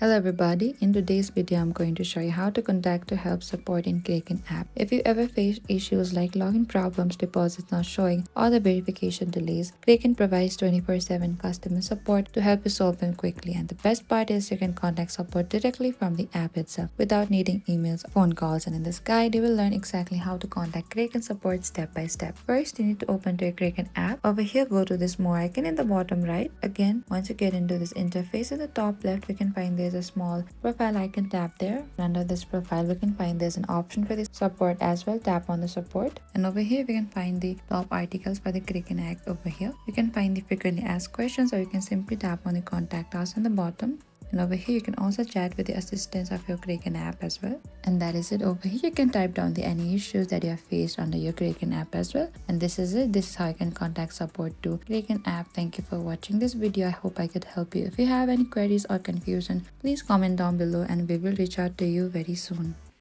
Hello everybody, in today's video I'm going to show you how to contact to help support in Kraken app. If you ever face issues like login problems, deposits not showing, or the verification delays, Kraken provides 24/7 customer support to help you solve them quickly, and the best part is you can contact support directly from the app itself without needing emails or phone calls. And in this guide you will learn exactly how to contact Kraken support step by step. First, you need to open to your Kraken app. Over here, go to this more icon in the bottom right. Again, once you get into this interface, in the top left we can find there's a small profile icon. Tap there. Under this profile we can find there's an option for the support as well. Tap on the support, and over here we can find the top articles for the Kraken app. Over here you can find the frequently asked questions, or you can simply tap on the contact us on the bottom. And over here you can also chat with the assistance of your Kraken app as well. And that is it. Over here you can type down the any issues that you have faced under your Kraken app as well. And this is it. This is how you can contact support to Kraken app. Thank you for watching this video. I hope I could help you. If you have any queries or confusion, please comment down below and we will reach out to you very soon.